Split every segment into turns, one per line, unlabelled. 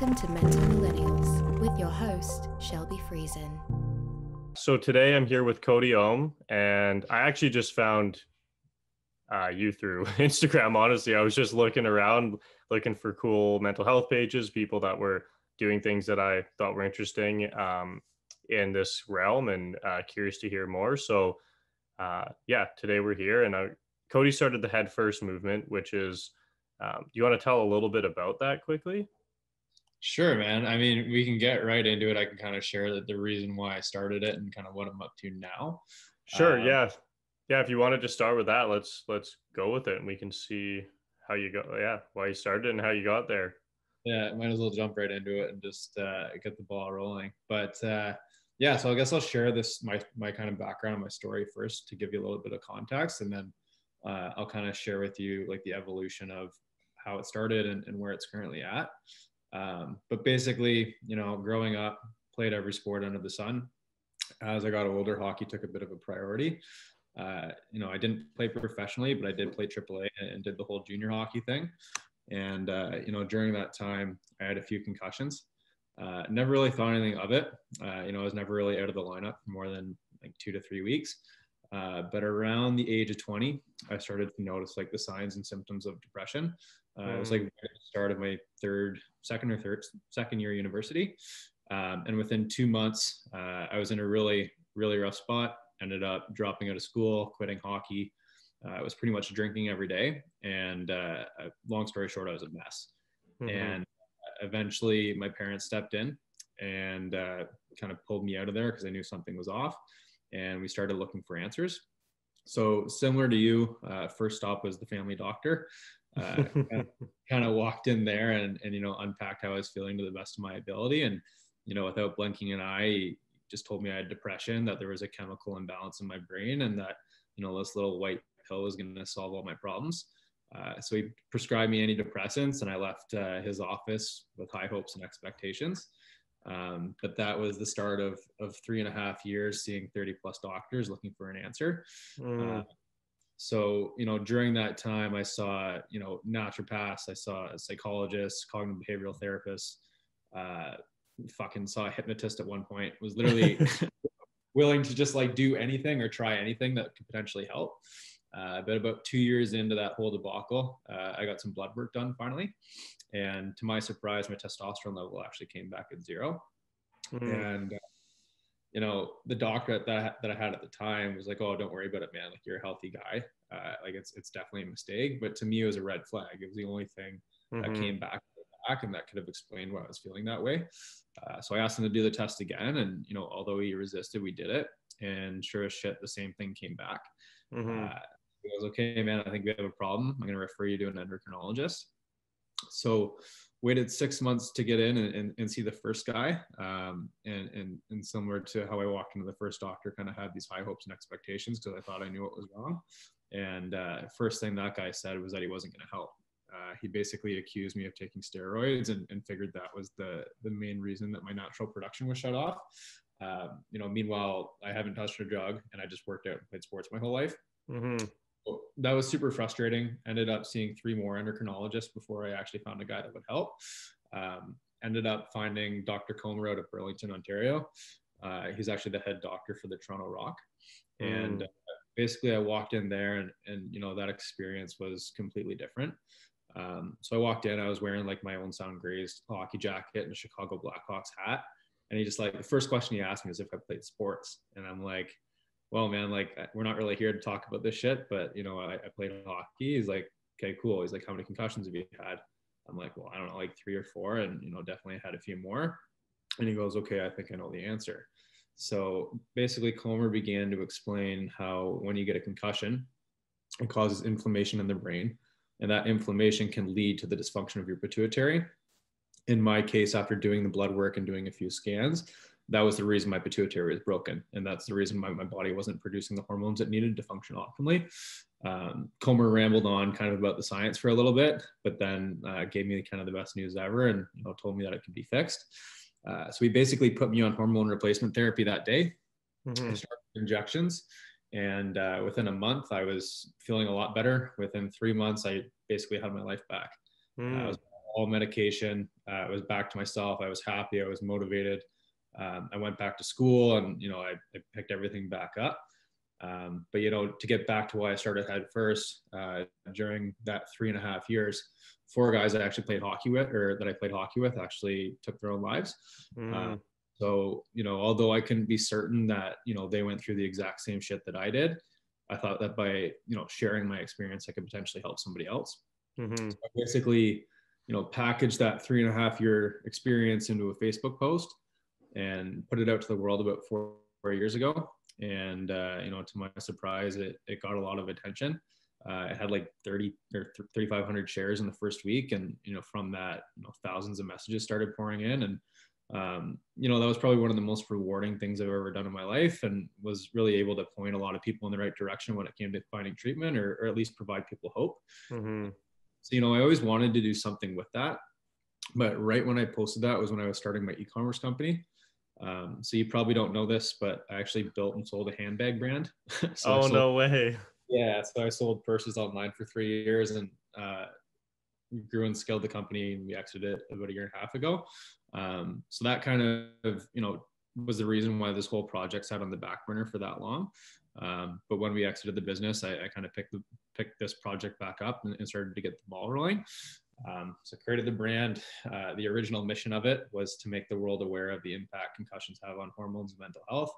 Welcome to Mental Millennials with your host, Shelby Friesen.
So today I'm here with Cody Ohem, and I actually just found you through Instagram. Honestly, I was just looking around, looking for cool mental health pages, people that were doing things that I thought were interesting in this realm, and curious to hear more. So today we're here, and Cody started the Head First movement, which is, do you want to tell a little bit about that quickly?
Sure, man. I mean, we can get right into it. I can kind of share the reason why I started it and kind of what I'm up to now.
Sure. Yeah. If you wanted to start with that, let's go with it, and we can see how you go. Yeah, why you started and how you got there.
Yeah, might as well jump right into it and just get the ball rolling. But so I guess I'll share my kind of background, my story first to give you a little bit of context, and then I'll kind of share with you like the evolution of how it started and where it's currently at. But basically, growing up, played every sport under the sun. As I got older, hockey took a bit of a priority. I didn't play professionally, but I did play AAA and did the whole junior hockey thing. And, during that time, I had a few concussions. Never really thought anything of it. I was never really out of the lineup for more than like 2 to 3 weeks. But around the age of 20, I started to notice like the signs and symptoms of depression. It was like at the start of my second year university. And within 2 months, I was in a really, really rough spot, ended up dropping out of school, quitting hockey. I was pretty much drinking every day. And long story short, I was a mess. Mm-hmm. And eventually my parents stepped in and kind of pulled me out of there because I knew something was off. And we started looking for answers. So similar to you, first stop was the family doctor. Kind of walked in there and unpacked how I was feeling to the best of my ability. And, without blinking an eye, he just told me I had depression, that there was a chemical imbalance in my brain, and that, this little white pill was going to solve all my problems. So he prescribed me antidepressants, and I left his office with high hopes and expectations. But that was the start of 3.5 years seeing 30 plus doctors looking for an answer. So, during that time, I saw, naturopaths, I saw psychologists, cognitive behavioral therapists, fucking saw a hypnotist at one point, was literally willing to just like do anything or try anything that could potentially help. But about 2 years into that whole debacle, I got some blood work done finally. And to my surprise, my testosterone level actually came back at 0. And, the doctor that I had at the time was like, "Oh, don't worry about it, man. Like, you're a healthy guy. Like it's definitely a mistake." But to me, it was a red flag. It was the only thing that came back and that could have explained why I was feeling that way. So I asked him to do the test again. And, although he resisted, we did it. And sure as shit, the same thing came back. He goes, "Okay, man, I think we have a problem. I'm going to refer you to an endocrinologist." So waited 6 months to get in and see the first guy. And similar to how I walked into the first doctor, kind of had these high hopes and expectations because I thought I knew what was wrong. And first thing that guy said was that he wasn't going to help. He basically accused me of taking steroids and figured that was the main reason that my natural production was shut off. Meanwhile, I haven't touched a drug and I just worked out and played sports my whole life. So that was super frustrating. Ended up seeing 3 more endocrinologists before I actually found a guy that would help. Ended up finding Dr. Comer out of Burlington, Ontario. He's actually the head doctor for the Toronto Rock. And basically I walked in there and that experience was completely different. So I walked in, I was wearing like my own sound grazed hockey jacket and a Chicago Blackhawks hat. And he just like, the first question he asked me was if I played sports. And I'm like, "Well, man, like we're not really here to talk about this shit, but I played hockey." He's like, "Okay, cool." He's like, "How many concussions have you had?" I'm like, "Well, I don't know, like 3 or 4. And, definitely had a few more." And he goes, "Okay, I think I know the answer." So basically Comer began to explain how when you get a concussion, it causes inflammation in the brain. And that inflammation can lead to the dysfunction of your pituitary. In my case, after doing the blood work and doing a few scans, that was the reason my pituitary was broken. And that's the reason my body wasn't producing the hormones it needed to function optimally. Comer rambled on kind of about the science for a little bit, but then gave me kind of the best news ever and told me that it could be fixed. So he basically put me on hormone replacement therapy that day. I started injections. And within a month, I was feeling a lot better. Within 3 months, I basically had my life back. I was on all medication. I was back to myself. I was happy. I was motivated. I went back to school, and I picked everything back up. But to get back to why I started head first, during that 3.5 years, 4 guys I actually played hockey with, or that I played hockey with, actually took their own lives. So although I couldn't be certain that they went through the exact same shit that I did, I thought that by sharing my experience, I could potentially help somebody else. So I basically packaged that 3.5-year experience into a Facebook post and put it out to the world about 4 years ago. And to my surprise, it got a lot of attention. It had like 30 or 3,500 shares in the first week, and from that, thousands of messages started pouring in, and that was probably one of the most rewarding things I've ever done in my life, and was really able to point a lot of people in the right direction when it came to finding treatment, or at least provide people hope. So I always wanted to do something with that, but right when I posted that was when I was starting my e-commerce company. So you probably don't know this, but I actually built and sold a handbag brand.
No way.
Yeah, so I sold purses online for 3 years, and grew and scaled the company, and we exited it about 1.5 years ago. So that kind of was the reason why this whole project sat on the back burner for that long. But when we exited the business, I kind of picked this project back up and started to get the ball rolling. So created the brand. The original mission of it was to make the world aware of the impact concussions have on hormones and mental health.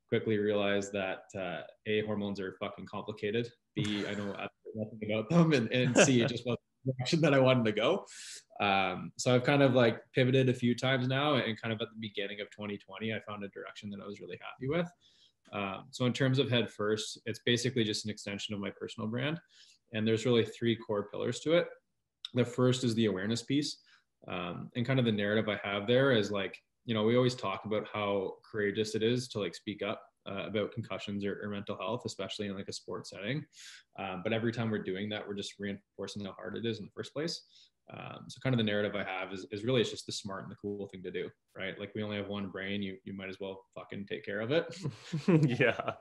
Quickly realized that A, hormones are fucking complicated. B, I know absolutely nothing about them, and C, it just wasn't the direction that I wanted to go. So I've kind of like pivoted a few times now, and kind of at the beginning of 2020, I found a direction that I was really happy with. So in terms of Head First, it's basically just an extension of my personal brand, and there's really 3 core pillars to it. The first is the awareness piece, and kind of the narrative I have there is like, we always talk about how courageous it is to like speak up about concussions or mental health, especially in like a sports setting. But every time we're doing that, we're just reinforcing how hard it is in the first place. So kind of the narrative I have is really, it's just the smart and the cool thing to do, right? Like, we only have one brain. You might as well fucking take care of it.
Yeah.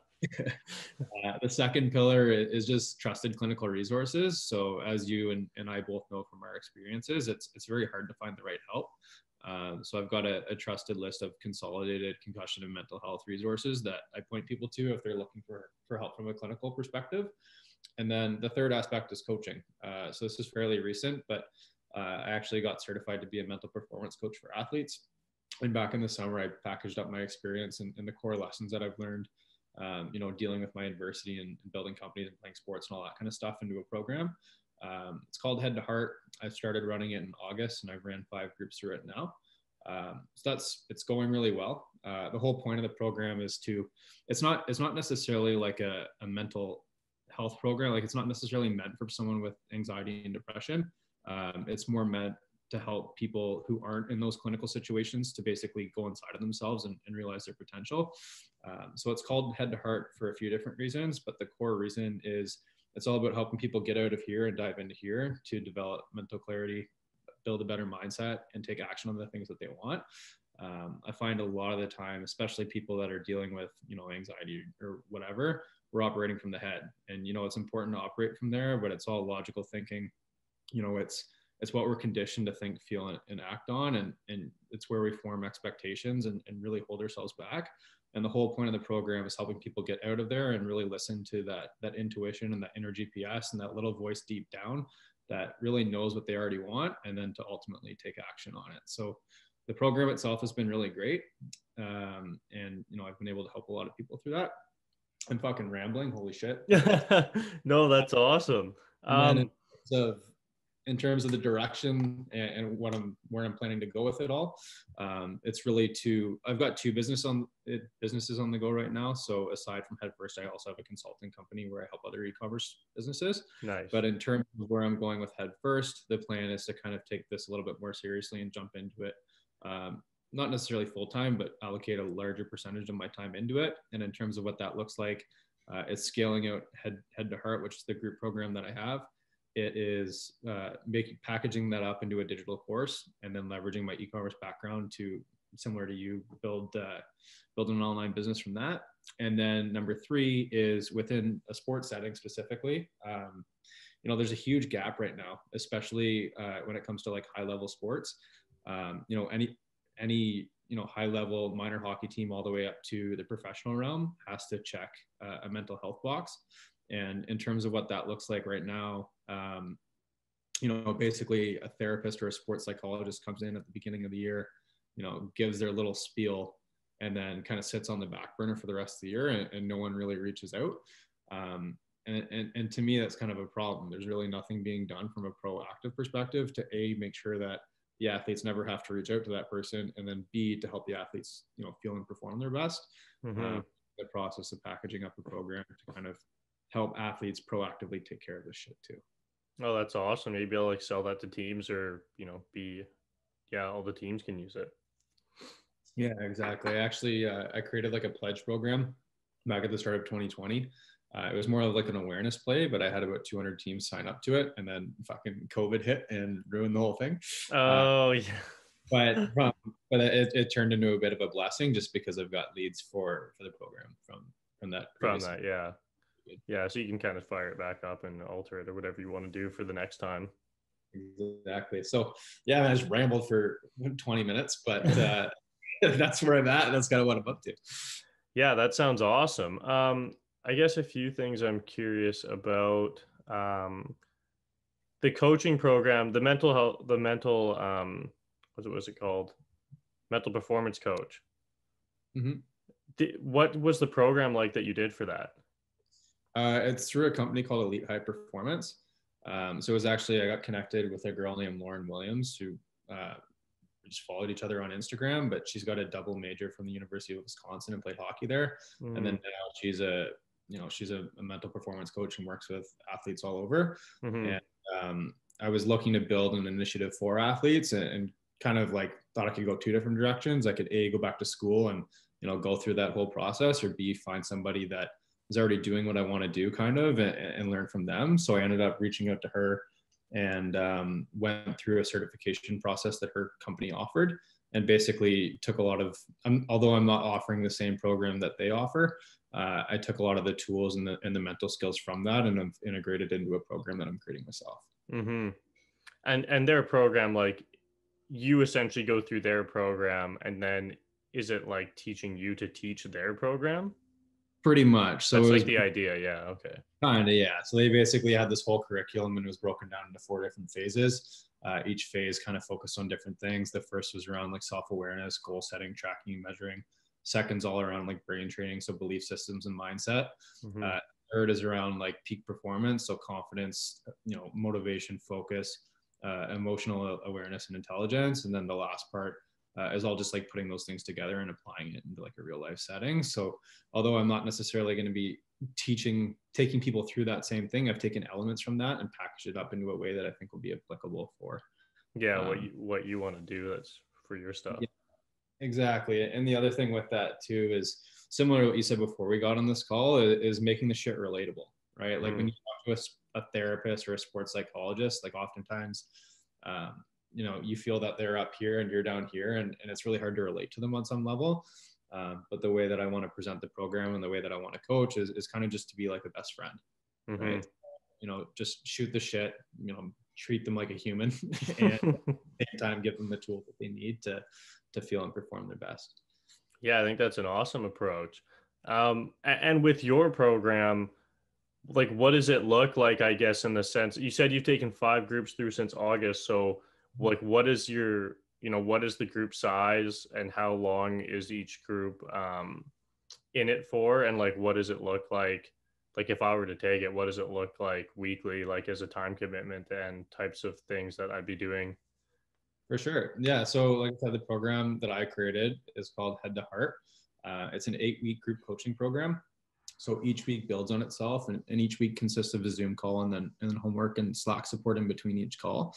The second pillar is just trusted clinical resources. So as you and I both know from our experiences, it's very hard to find the right help. So I've got a trusted list of consolidated concussion and mental health resources that I point people to if they're looking for help from a clinical perspective. And then the third aspect is coaching. So this is fairly recent, but I actually got certified to be a mental performance coach for athletes. And back in the summer, I packaged up my experience and the core lessons that I've learned, dealing with my adversity and building companies and playing sports and all that kind of stuff into a program. It's called Head to Heart. I started running it in August, and I've ran 5 groups through it now. So it's going really well. The whole point of the program is it's not necessarily like a mental health program. Like, it's not necessarily meant for someone with anxiety and depression. It's more meant to help people who aren't in those clinical situations to basically go inside of themselves and realize their potential. So it's called Head to Heart for a few different reasons, but the core reason is it's all about helping people get out of here and dive into here to develop mental clarity, build a better mindset, and take action on the things that they want. I find a lot of the time, especially people that are dealing with, anxiety or whatever, we're operating from the head, and, it's important to operate from there, but it's all logical thinking. It's what we're conditioned to think, feel, and act on. And it's where we form expectations and really hold ourselves back. And the whole point of the program is helping people get out of there and really listen to that intuition and that inner GPS and that little voice deep down that really knows what they already want, and then to ultimately take action on it. So the program itself has been really great. And, I've been able to help a lot of people through that. I'm fucking rambling. Holy shit.
No, that's awesome.
In terms of the direction and where I'm planning to go with it all, it's really I've got 2 businesses on the go right now. So aside from Head First, I also have a consulting company where I help other e-commerce businesses.
Nice.
But in terms of where I'm going with Head First, the plan is to kind of take this a little bit more seriously and jump into it. Not necessarily full time, but allocate a larger percentage of my time into it. And in terms of what that looks like, it's scaling out Head to Heart, which is the group program that I have. It is packaging that up into a digital course, and then leveraging my e-commerce background to, similar to you, build an online business from that. And then number 3 is within a sports setting specifically. There's a huge gap right now, especially when it comes to like high level sports. You know, any you know, high level minor hockey team all the way up to the professional realm has to check a mental health box. And in terms of what that looks like right now, you know, basically a therapist or a sports psychologist comes in at the beginning of the year, you know, gives their little spiel, and then kind of sits on the back burner for the rest of the year, and no one really reaches out. And to me, that's kind of a problem. There's really nothing being done from a proactive perspective to make sure that the athletes never have to reach out to that person, and then B, to help the athletes, you know, feel and perform their best. The process of packaging up a program to kind of help athletes proactively take care of this shit too.
Oh, that's awesome. Maybe I'll like sell that to teams, or, you know, all the teams can use it.
Yeah, exactly. Actually, I created like a pledge program back at the start of 2020. It was more of like an awareness play, but I had about 200 teams sign up to it, and then fucking COVID hit and ruined the whole thing.
Oh, yeah.
But it turned into a bit of a blessing, just because I've got leads for the program from that.
Yeah. Yeah, so you can kind of fire it back up and alter it or whatever you want to do for the next time.
Exactly. So yeah, I just rambled for 20 minutes, but that's where I'm at. That's kind of what I'm up to.
Yeah, that sounds awesome. I guess a few things I'm curious about. The coaching program, the mental health, what was it called? Mental performance coach. What was the program like that you did for that?
It's through a company called Elite High Performance. So it was actually, I got connected with a girl named Lauren Williams, who just followed each other on Instagram, but she's got a double major from the University of Wisconsin and played hockey there. And then now she's a mental performance coach and works with athletes all over. And I was looking to build an initiative for athletes, and kind of like thought I could go two different directions. I could A, go back to school and, you know, go through that whole process, or B, find somebody that is already doing what I want to do kind of, and learn from them. So I ended up reaching out to her and went through a certification process that her company offered, and basically took a lot of, although I'm not offering the same program that they offer, I took a lot of the tools and the mental skills from that, and I've integrated into a program that I'm creating myself.
And their program, like, you essentially go through their program, and then is it like teaching you to teach their program?
Pretty much. So
that's like the idea. Yeah. Okay.
Kind of, yeah. So they basically had this whole curriculum, and it was broken down into 4 different phases. Each phase kind of focused on different things. The first was around like self-awareness, goal setting, tracking, and measuring. Second's all around like brain training, so belief systems and mindset. Third is around like peak performance, so confidence, you know, motivation, focus, emotional awareness, and intelligence. And then the last part is all just like putting those things together and applying it into like a real life setting. So although I'm not necessarily going to be taking people through that same thing, I've taken elements from that and packaged it up into a way that I think will be applicable for
what you want to do that's for your stuff.
Yeah, exactly. And the other thing with that too is similar to what you said before we got on this call, is making the shit relatable, right? Like when you talk to a therapist or a sports psychologist, like oftentimes you know, you feel that they're up here and you're down here, and it's really hard to relate to them on some level. But the way that I want to present the program and the way that I want to coach is kind of just to be like a best friend, right? You know, just shoot the shit, you know, treat them like a human, and at the same time give them the tools that they need to feel and perform their best.
Yeah, I think that's an awesome approach. And with your program, like, what does it look like, I guess, in the sense, you said you've taken 5 groups through since August. So like, what is your, you know, what is the group size, and how long is each group in it for? And like, what does it look like? Like, if I were to take it, what does it look like weekly, like as a time commitment and types of things that I'd be doing?
For sure. Yeah. So like I said, the program that I created is called Head to Heart. It's an 8-week group coaching program. So each week builds on itself, and each week consists of a Zoom call and then homework and Slack support in between each call.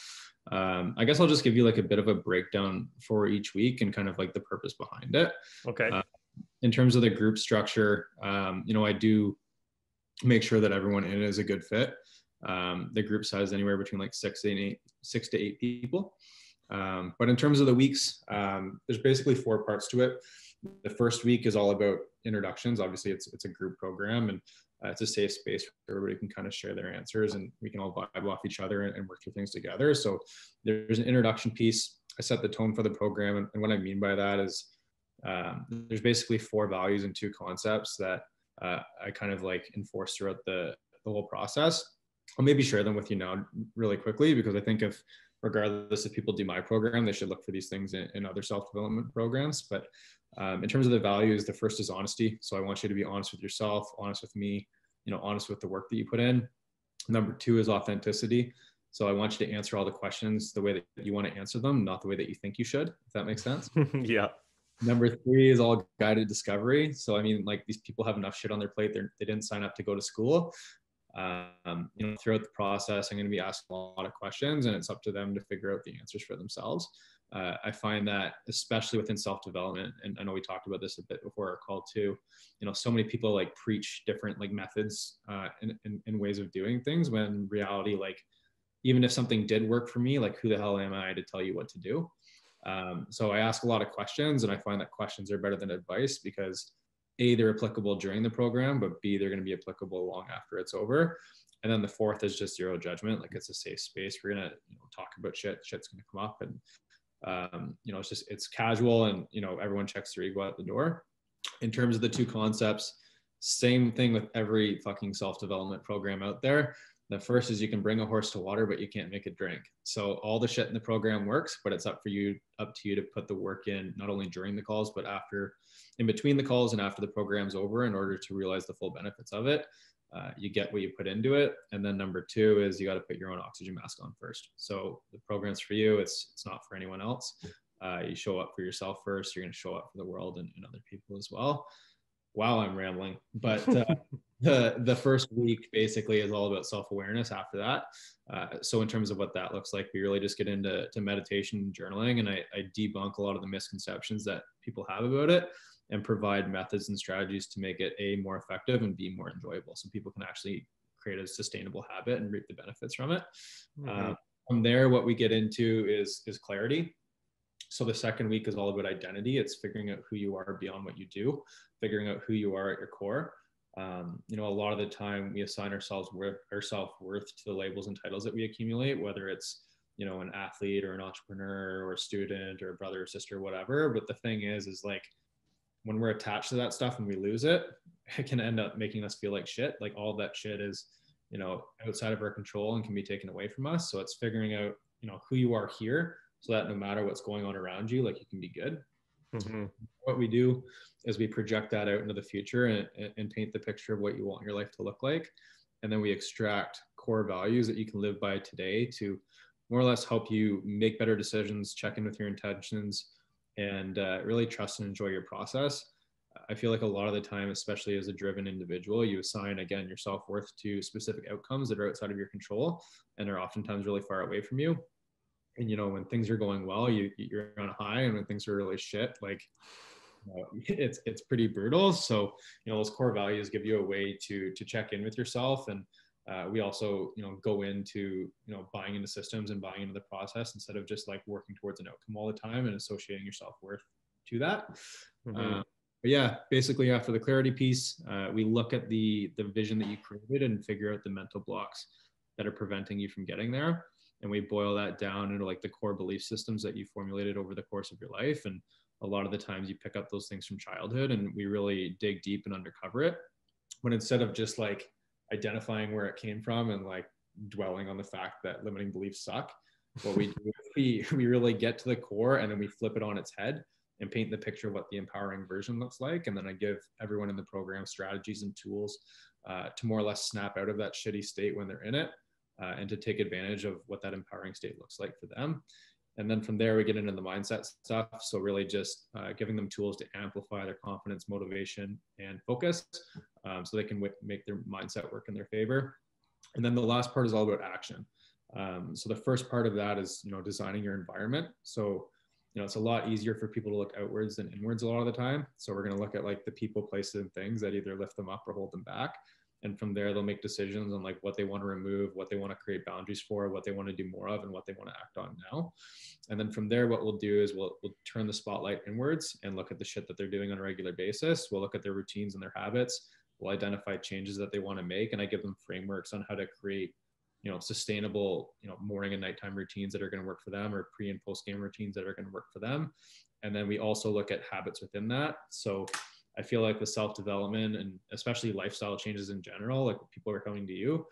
I guess I'll just give you like a bit of a breakdown for each week and kind of like the purpose behind it.
Okay.
In terms of the group structure, you know, I do make sure that everyone in it is a good fit. The group size anywhere between like 6 to 8 people. But in terms of the weeks, there's basically 4 parts to it. The first week is all about introductions. Obviously, it's a group program, and it's a safe space where everybody can kind of share their answers, and we can all vibe off each other and work through things together. So there's an introduction piece. I set the tone for the program. And what I mean by that is there's basically 4 values and 2 concepts that I kind of like enforce throughout the whole process. I'll maybe share them with you now really quickly, because I think if regardless if people do my program, they should look for these things in other self-development programs. But in terms of the values, the first is honesty. So I want you to be honest with yourself, honest with me, honest with the work that you put in. Number 2 is authenticity. So I want you to answer all the questions the way that you want to answer them, not the way that you think you should, if that makes sense.
Yeah.
Number 3 is all guided discovery. So, I mean, like, these people have enough shit on their plate. They didn't sign up to go to school. Throughout the process, I'm going to be asking a lot of questions, and it's up to them to figure out the answers for themselves. I find that especially within self-development, and I know we talked about this a bit before our call too, so many people like preach different like methods and ways of doing things, when in reality, like, even if something did work for me, like, who the hell am I to tell you what to do? So I ask a lot of questions, and I find that questions are better than advice, because A, they're applicable during the program, but B, they're going to be applicable long after it's over. And then the 4th is just zero judgment. Like, it's a safe space. We're going to talk about shit. Shit's going to come up, and it's casual, and everyone checks their ego at the door. In terms of the 2 concepts, same thing with every fucking self-development program out there. The first is you can bring a horse to water, but you can't make it drink. So all the shit in the program works, but it's up to you to put the work in, not only during the calls, but in between the calls and after the program's over, in order to realize the full benefits of it. You get what you put into it. And then number 2 is you got to put your own oxygen mask on first. So the program's for you. It's not for anyone else. You show up for yourself first. You're going to show up for the world and other people as well. Wow, I'm rambling. But the first week basically is all about self-awareness after that. So in terms of what that looks like, we really just get into meditation and journaling, and I debunk a lot of the misconceptions that people have about it, and provide methods and strategies to make it A, more effective, and B, more enjoyable, so people can actually create a sustainable habit and reap the benefits from it. Mm-hmm. From there, what we get into is clarity. So the second week is all about identity. It's figuring out who you are beyond what you do, figuring out who you are at your core. A lot of the time we assign our self-worth to the labels and titles that we accumulate, whether it's, an athlete or an entrepreneur or a student or a brother or sister or whatever. But the thing is like, when we're attached to that stuff and we lose it, it can end up making us feel like shit. Like, all that shit is, outside of our control and can be taken away from us. So it's figuring out, who you are here, so that no matter what's going on around you, like, you can be good. Mm-hmm. What we do is we project that out into the future and paint the picture of what you want your life to look like. And then we extract core values that you can live by today to more or less help you make better decisions, check in with your intentions, and really trust and enjoy your process. I feel like a lot of the time, especially as a driven individual, you assign, again, your self-worth to specific outcomes that are outside of your control and are oftentimes really far away from you. And, when things are going well, you're on a high, and when things are really shit, like, it's pretty brutal. So, those core values give you a way to check in with yourself. And we also, go into, buying into systems and buying into the process, instead of just like working towards an outcome all the time and associating your self-worth to that. Mm-hmm. But yeah, basically after the clarity piece, we look at the vision that you created and figure out the mental blocks that are preventing you from getting there. And we boil that down into like the core belief systems that you formulated over the course of your life. And a lot of the times you pick up those things from childhood, and we really dig deep and uncover it. When instead of just like identifying where it came from and like dwelling on the fact that limiting beliefs suck, what we do is we really get to the core, and then we flip it on its head and paint the picture of what the empowering version looks like. And then I give everyone in the program strategies and tools to more or less snap out of that shitty state when they're in it. And to take advantage of what that empowering state looks like for them. And then from there, we get into the mindset stuff. So really just giving them tools to amplify their confidence, motivation, and focus, so they can make their mindset work in their favor. And then the last part is all about action. So the first part of that is, designing your environment. So, it's a lot easier for people to look outwards than inwards a lot of the time. So we're going to look at like the people, places, and things that either lift them up or hold them back. And from there, they'll make decisions on like what they want to remove, what they want to create boundaries for, what they want to do more of, and what they want to act on now. And then from there, what we'll do is we'll turn the spotlight inwards and look at the shit that they're doing on a regular basis. We'll look at their routines and their habits. We'll identify changes that they want to make. And I give them frameworks on how to create sustainable, morning and nighttime routines that are going to work for them, or pre and post game routines that are going to work for them. And then we also look at habits within that. So I feel like with self-development and especially lifestyle changes in general, like people are coming to you,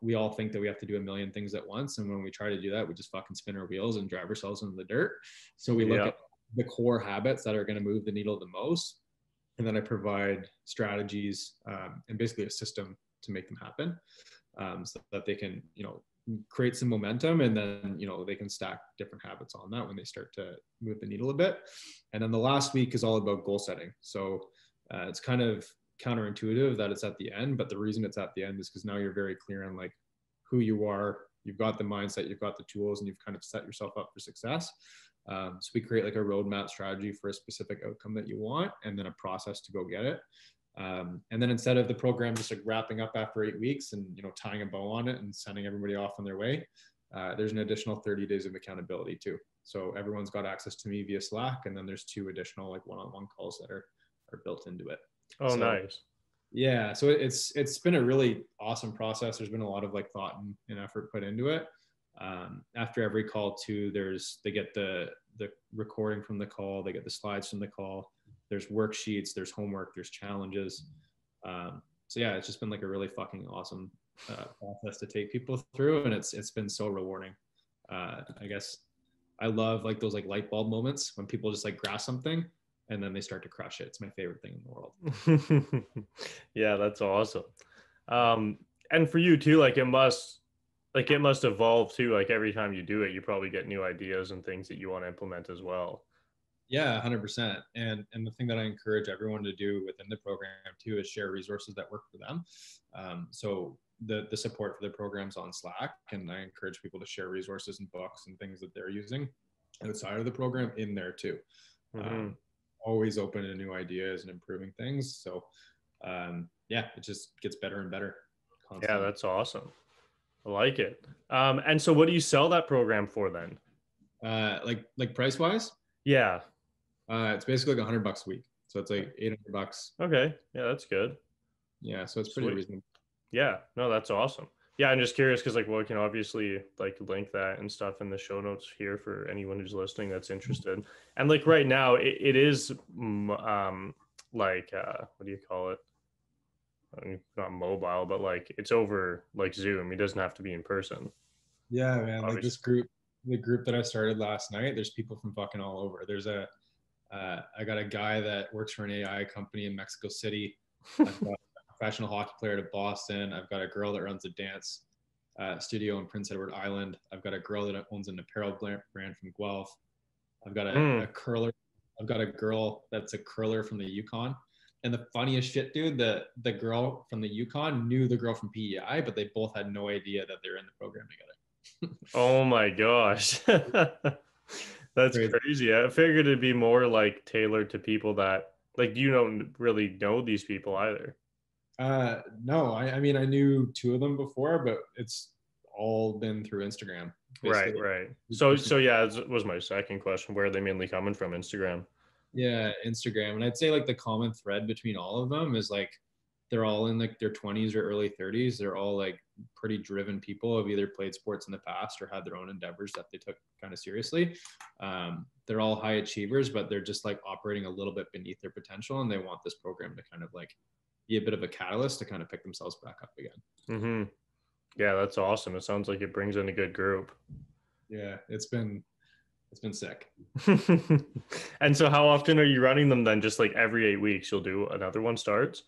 we all think that we have to do a million things at once. And when we try to do that, we just fucking spin our wheels and drive ourselves into the dirt. So we look at the core habits that are going to move the needle the most. And then I provide strategies and basically a system to make them happen, so that they can, create some momentum, and then, they can stack different habits on that when they start to move the needle a bit. And then the last week is all about goal setting. So it's kind of counterintuitive that it's at the end, but the reason it's at the end is because now you're very clear on like who you are, you've got the mindset, you've got the tools, and you've kind of set yourself up for success. So we create like a roadmap strategy for a specific outcome that you want, and then a process to go get it. And then instead of the program just like wrapping up after 8 weeks and, tying a bow on it and sending everybody off on their way, there's an additional 30 days of accountability too. So everyone's got access to me via Slack, and then there's 2 additional like one-on-one calls that are built into it.
Oh, nice.
Yeah. So it's been a really awesome process. There's been a lot of like thought and effort put into it. After every call too, they get the recording from the call, they get the slides from the call, there's worksheets, there's homework, there's challenges. So yeah, it's just been like a really fucking awesome process to take people through, and it's been so rewarding. I guess I love like those like light bulb moments when people just like grasp something and then they start to crush it. It's my favorite thing in the world.
Yeah, that's awesome. And for you too, like it must evolve too. Like every time you do it, you probably get new ideas and things that you want to implement as well.
Yeah, 100%. And the thing that I encourage everyone to do within the program too is share resources that work for them. So the support for the program's on Slack, and I encourage people to share resources and books and things that they're using outside of the program in there too.
Mm-hmm.
Always open to new ideas and improving things. So yeah, it just gets better and better constantly.
Yeah, that's awesome. I like it. And so what do you sell that program for then?
Like price wise?
Yeah.
It's basically like $100 a week. So it's like $800.
Okay. Yeah, that's good.
Yeah. So it's pretty reasonable.
Yeah. No, that's awesome. Yeah. I'm just curious because like, well, we can obviously like link that and stuff in the show notes here for anyone who's listening that's interested. And like right now it is like, what do you call it? I mean, not mobile, but like it's over like Zoom. It doesn't have to be in person.
Yeah, man.
Obviously.
Like the group that I started last night, there's people from fucking all over. There's I got a guy that works for an AI company in Mexico City. I've got a professional hockey player to Boston. I've got a girl that runs a dance studio in Prince Edward Island. I've got a girl that owns an apparel brand from Guelph. I've got a curler. I've got a girl that's a curler from the Yukon. And the funniest shit, dude, the girl from the Yukon knew the girl from PEI, but they both had no idea that they were in the program together.
Oh my gosh. That's crazy. I figured it'd be more like tailored to people that like you don't really know these people either.
No, I mean I knew 2 of them before, but it's all been through Instagram.
Basically. Right. So yeah, it was my second question. Where are they mainly coming from? Instagram?
Yeah, Instagram. And I'd say like the common thread between all of them is like they're all in like their 20s or early 30s. They're all like pretty driven people, have either played sports in the past or had their own endeavors that they took kind of seriously. They're all high achievers, but they're just like operating a little bit beneath their potential, and they want this program to kind of like be a bit of a catalyst to kind of pick themselves back up again.
Mm-hmm. Yeah, that's awesome. It sounds like it brings in a good group.
Yeah, it's been sick.
And so how often are you running them then? Just like every 8 weeks you'll do another one starts?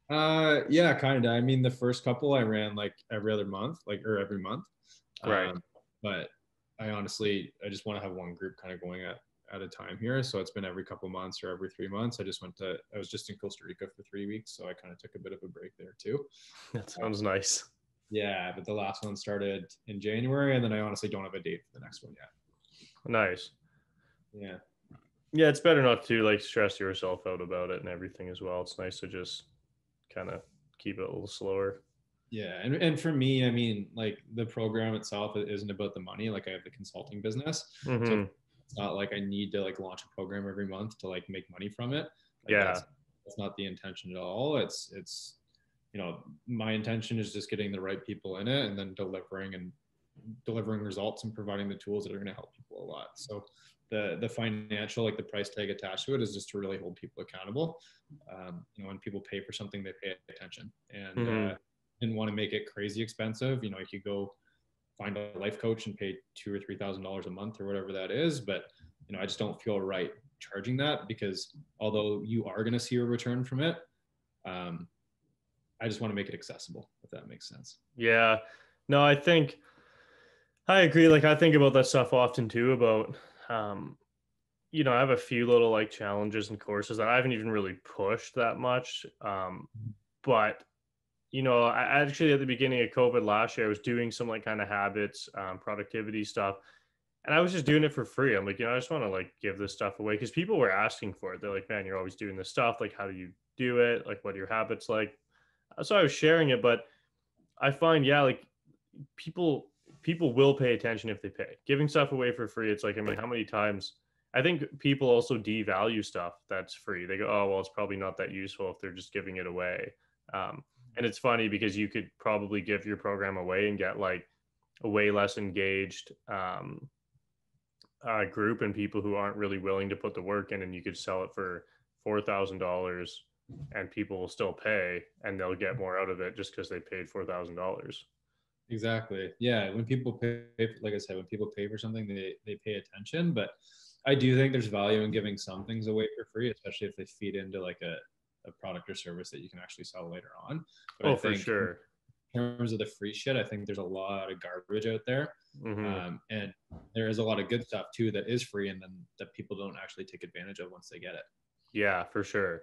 Yeah, kind of. I mean, the first couple I ran like every other month, or every month.
Right.
But I just want to have one group kind of going at a time here. So it's been every couple months or every 3 months. I was just in Costa Rica for 3 weeks. So I kind of took a bit of a break there too.
That sounds nice.
Yeah. But the last one started in January, and then I honestly don't have a date for the next one yet.
Nice.
Yeah.
Yeah. It's better not to like stress yourself out about it and everything as well. It's nice to just kind of keep it a little slower.
Yeah. And for me, I mean, like the program itself isn't about the money. Like I have the consulting business.
Mm-hmm.
So it's not like I need to like launch a program every month to like make money from it. Like
yeah.
That's not the intention at all. It's my intention is just getting the right people in it and then delivering results and providing the tools that are going to help people a lot. So the financial, like the price tag attached to it, is just to really hold people accountable. When people pay for something, they pay attention, and didn't want to make it crazy expensive. You could go find a life coach and pay $2,000 or $3,000 a month or whatever that is. But, I just don't feel right charging that, because although you are going to see a return from it, I just want to make it accessible, if that makes sense.
Yeah, no, I agree. Like, I think about that stuff often too, about, I have a few little like challenges and courses that I haven't even really pushed that much. But I actually, at the beginning of COVID last year, I was doing some like kind of habits, productivity stuff. And I was just doing it for free. I'm like, I just want to like give this stuff away, because people were asking for it. They're like, man, you're always doing this stuff. Like, how do you do it? Like, what are your habits like? So I was sharing it, but I find, like people will pay attention if they pay. Giving stuff away for free, it's like, I mean, how many times, I think people also devalue stuff that's free. They go, oh, well, it's probably not that useful if they're just giving it away. And it's funny, because you could probably give your program away and get like a way less engaged group and people who aren't really willing to put the work in, and you could sell it for $4,000 and people will still pay, and they'll get more out of it just because they paid $4,000.
Exactly. Yeah. When people pay, like I said, when people pay for something, they pay attention. But I do think there's value in giving some things away for free, especially if they feed into like a product or service that you can actually sell later on. But
for sure.
In terms of the free shit, I think there's a lot of garbage out there. And there is a lot of good stuff too that is free, and then that people don't actually take advantage of once they get it.
Yeah, for sure.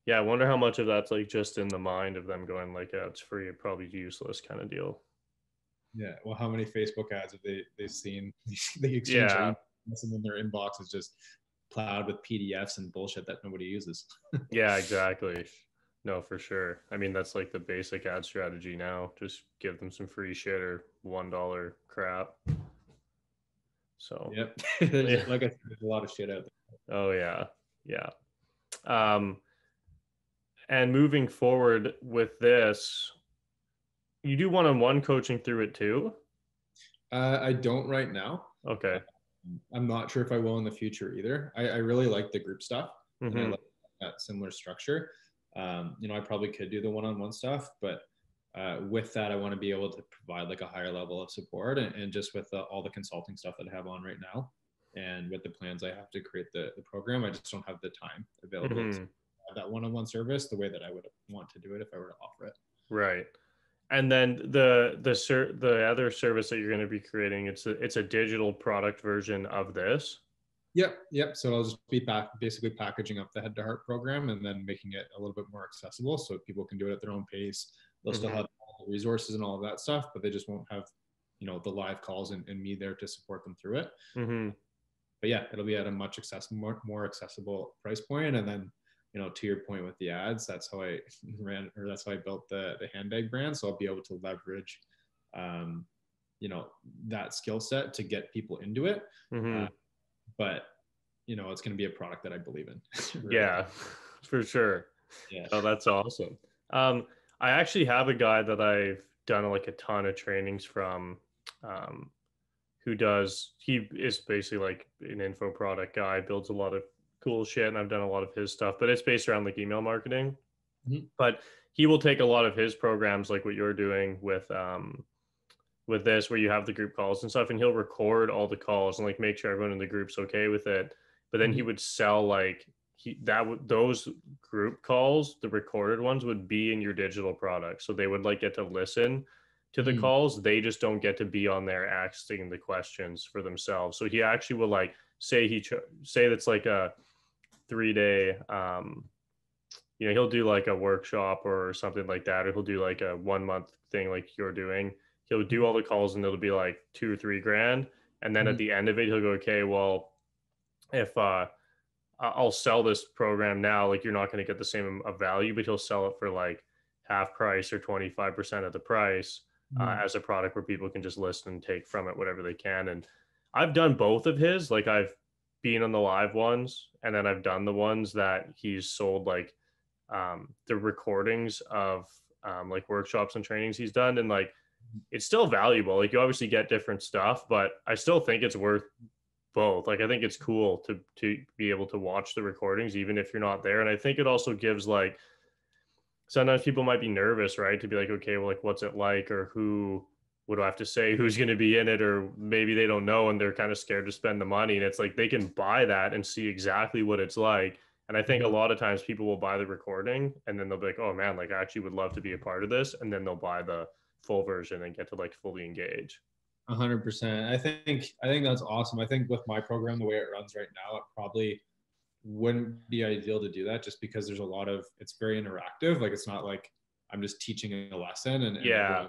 Yeah, I wonder how much of that's like just in the mind of them going like, it's free, it probably useless kind of deal.
Yeah. Well, how many Facebook ads have they seen? They exchange emails, and then their inbox is just plowed with PDFs and bullshit that nobody uses.
Yeah, exactly. No, for sure. I mean, that's like the basic ad strategy now. Just give them some free shit or $1 crap. So
yep. Like I said, there's a lot of shit out there.
Oh yeah. And moving forward with this, you do one-on-one coaching through it too?
I don't right now.
Okay.
I'm not sure if I will in the future either. I really like the group stuff, and I like that similar structure. I probably could do the one-on-one stuff, but with that, I want to be able to provide like a higher level of support, and just with all the consulting stuff that I have on right now, and with the plans I have to create the program, I just don't have the time available to have that one-on-one service the way that I would want to do it if I were to offer it.
Right. And then the other service that you're going to be creating, it's a digital product version of this.
Yep. So I'll just be basically packaging up the Head to Heart program and then making it a little bit more accessible so people can do it at their own pace. They'll still have all the resources and all of that stuff, but they just won't have, the live calls and me there to support them through it. But yeah, it'll be at a much more accessible price point. And then, to your point with the ads, that's how I built the handbag brand. So I'll be able to leverage, that skill set to get people into it. But it's going to be a product that I believe in. Really. Yeah,
for sure.
Yeah.
Oh, that's awesome. I actually have a guy that I've done like a ton of trainings from, he is basically like an info product guy, builds a lot of cool shit, and I've done a lot of his stuff, but it's based around like email marketing. But he will take a lot of his programs, like what you're doing with this, where you have the group calls and stuff, and he'll record all the calls and like make sure everyone in the group's okay with it. But then he would sell like those group calls, the recorded ones, would be in your digital product, so they would like get to listen to the calls. They just don't get to be on there asking the questions for themselves. So he actually will like say that's like a 3-day he'll do like a workshop or something like that, or he'll do like a 1-month thing like you're doing. He'll do all the calls and it'll be like $2,000 or $3,000. And then at the end of it, he'll go, okay, well, if I'll sell this program now, like you're not going to get the same of value, but he'll sell it for like half price or 25% of the price as a product where people can just listen and take from it whatever they can. And I've done both of his. Like I've been on the live ones, and then I've done the ones that he's sold like the recordings of like workshops and trainings he's done, and like it's still valuable. Like you obviously get different stuff, but I still think it's worth both. Like I think it's cool to be able to watch the recordings even if you're not there. And I think it also gives like, sometimes people might be nervous, right? To be like, okay, well, like what's it like, or what do I have to say, who's going to be in it, or maybe they don't know and they're kind of scared to spend the money. And it's like they can buy that and see exactly what it's like. And I think a lot of times people will buy the recording and then they'll be like, oh man, like I actually would love to be a part of this, and then they'll buy the full version and get to like fully engage.
100%. I think that's awesome. I think with my program, the way it runs right now, it probably wouldn't be ideal to do that, just because there's a lot of, it's very interactive. Like it's not like I'm just teaching a lesson and
Yeah.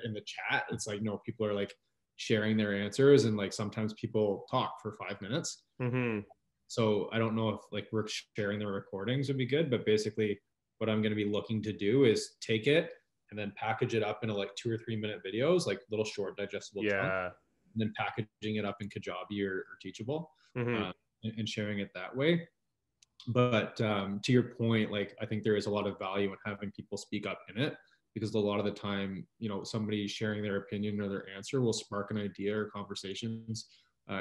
in the chat. It's like, no, people are like sharing their answers, and like sometimes people talk for 5 minutes.
Mm-hmm.
So I don't know if like we're sharing the recordings would be good, but basically what I'm going to be looking to do is take it and then package it up into like 2 or 3 minute videos, like little short digestible chunks,
Yeah.
and then packaging it up in Kajabi or Teachable,
Mm-hmm.
and sharing it that way. But to your point, like I think there is a lot of value in having people speak up in it, because a lot of the time, you know, somebody sharing their opinion or their answer will spark an idea or conversations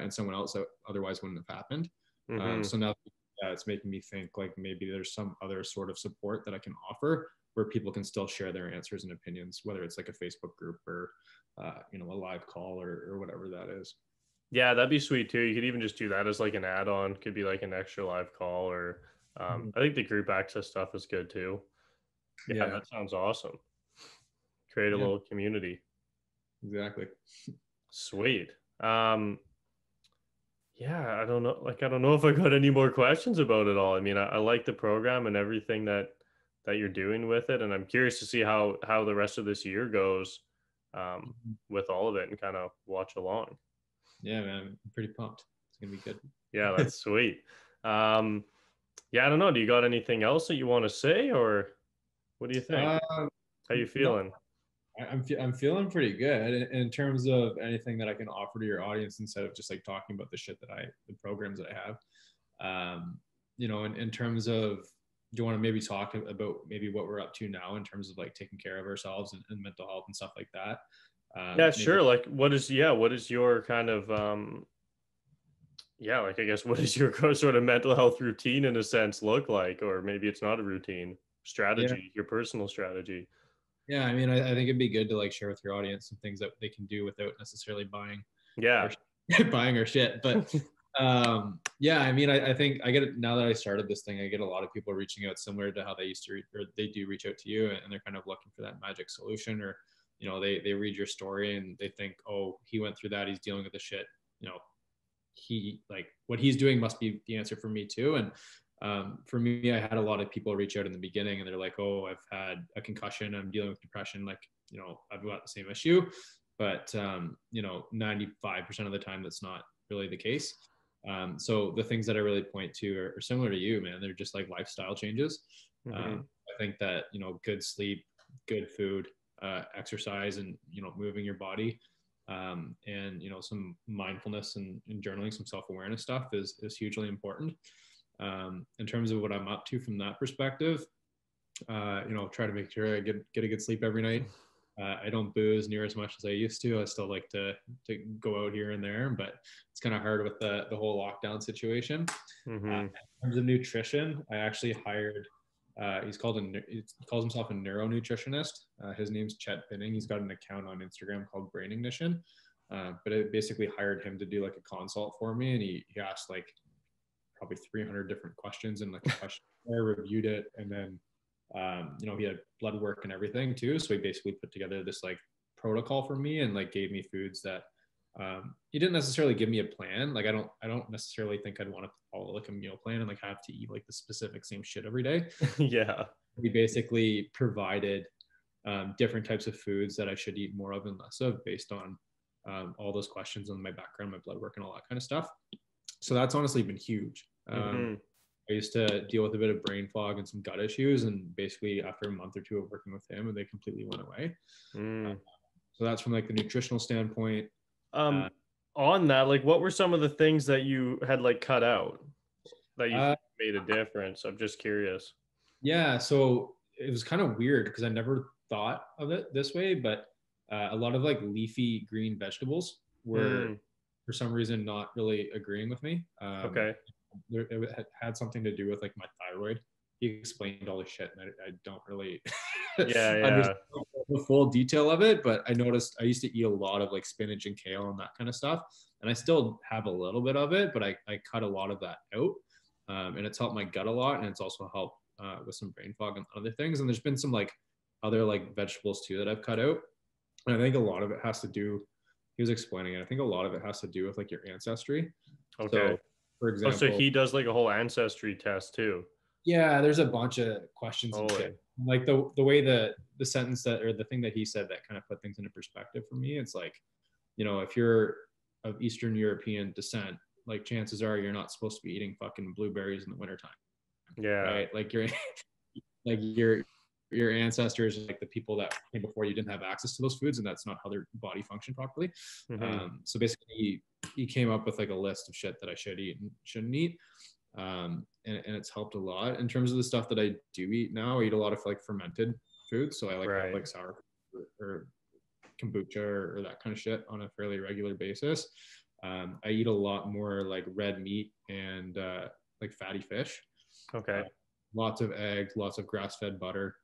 in someone else that otherwise wouldn't have happened.
Mm-hmm.
So now it's making me think like maybe there's some other sort of support that I can offer where people can still share their answers and opinions, whether it's like a Facebook group or you know, a live call or whatever that is.
Yeah, that'd be sweet too. You could even just do that as like an add-on. Could be like an extra live call, or I think the group access stuff is good too. Yeah, that sounds awesome. Create a little community.
Exactly.
Sweet. Yeah, I don't know. Like, I don't know if I got any more questions about it all. I mean, I like the program and everything that you're doing with it, and I'm curious to see how the rest of this year goes with all of it, and kind of watch along.
Yeah, man, I'm pretty pumped. It's gonna be good.
Yeah, that's sweet. Yeah, I don't know. Do you got anything else that you want to say, or what do you think? How you
No,
feeling?
I'm feeling pretty good in terms of anything that I can offer to your audience, instead of just like talking about the shit that the programs that I have. You know, in terms of, do you want to maybe talk about maybe what we're up to now in terms of like taking care of ourselves and mental health and stuff like that?
Yeah,
Maybe.
sure. Like, what is your kind of yeah, like I guess what does your sort of mental health routine in a sense look like? Or maybe it's not a routine,
Yeah.
strategy, your personal strategy.
Yeah, I mean, I think it'd be good to like share with your audience some things that they can do without necessarily buying
Yeah.
buying our shit. But yeah, I mean, I think I get it now that I started this thing. I get a lot of people reaching out similar to how they used to or they do reach out to you, and they're kind of looking for that magic solution, or you know, they read your story and they think, oh, he went through that, he's dealing with the shit, you know, he like what he's doing must be the answer for me too. And for me, I had a lot of people reach out in the beginning and they're like, oh, I've had a concussion, I'm dealing with depression, like, you know, I've got the same issue. But you know, 95% of the time that's not really the case. So the things that I really point to are similar to you, man. They're just like lifestyle changes.
Mm-hmm.
I think that, you know, good sleep, good food, exercise, and, you know, moving your body, and, you know, some mindfulness and journaling, some self-awareness stuff is hugely important. In terms of what I'm up to from that perspective, you know, try to make sure I get a good sleep every night. I don't booze near as much as I used to. I still like to go out here and there, but it's kind of hard with the whole lockdown situation.
Mm-hmm.
In terms of nutrition, I actually hired. He calls himself a neuronutritionist. His name's Chet Binning. He's got an account on Instagram called Brain Ignition. But I basically hired him to do like a consult for me, and he asked like probably 300 different questions and like a questionnaire, reviewed it, and then you know, he had blood work and everything too. So he basically put together this like protocol for me and like gave me foods that he didn't necessarily give me a plan. Like I don't necessarily think I'd want to follow like a meal plan and like have to eat like the specific same shit every day.
Yeah.
He basically provided different types of foods that I should eat more of and less of based on all those questions on my background, my blood work, and all that kind of stuff. So that's honestly been huge.
Mm-hmm.
I used to deal with a bit of brain fog and some gut issues, and basically after a month or two of working with him, and they completely went away. So that's from like the nutritional standpoint.
On that, like, what were some of the things that you had like cut out that you think made a difference? I'm just curious.
Yeah, so it was kind of weird because I never thought of it this way, but a lot of like leafy green vegetables were
Mm,
for some reason not really agreeing with me.
okay.
It had something to do with like my thyroid. He explained all this shit, and I don't really
Yeah,
understand
yeah.
the full detail of it. But I noticed I used to eat a lot of like spinach and kale and that kind of stuff, and I still have a little bit of it, but I cut a lot of that out, and it's helped my gut a lot, and it's also helped with some brain fog and other things. And there's been some like other like vegetables too that I've cut out, and I think a lot of it has to do. He was explaining it. I think a lot of it has to do with like your ancestry.
Okay.
So, for
Oh, so
example,
he does like a whole ancestry test too.
yeah, there's a bunch of questions and
Holy.
shit. Like the way the sentence that or the thing that he said that kind of put things into perspective for me. It's like, if you're of Eastern European descent, like chances are you're not supposed to be eating fucking blueberries in the wintertime,
Yeah.
right? Like you're like your ancestors, like the people that came before you, didn't have access to those foods, and that's not how their body functioned properly.
Hmm.
So basically, he came up with like a list of shit that I should eat and shouldn't eat, and it's helped a lot in terms of the stuff that I do eat now. I eat a lot of like fermented foods, so I have
Right.
like sour or kombucha or that kind of shit on a fairly regular basis. I eat a lot more like red meat and like fatty fish.
Okay.
Lots of eggs, lots of grass-fed butter.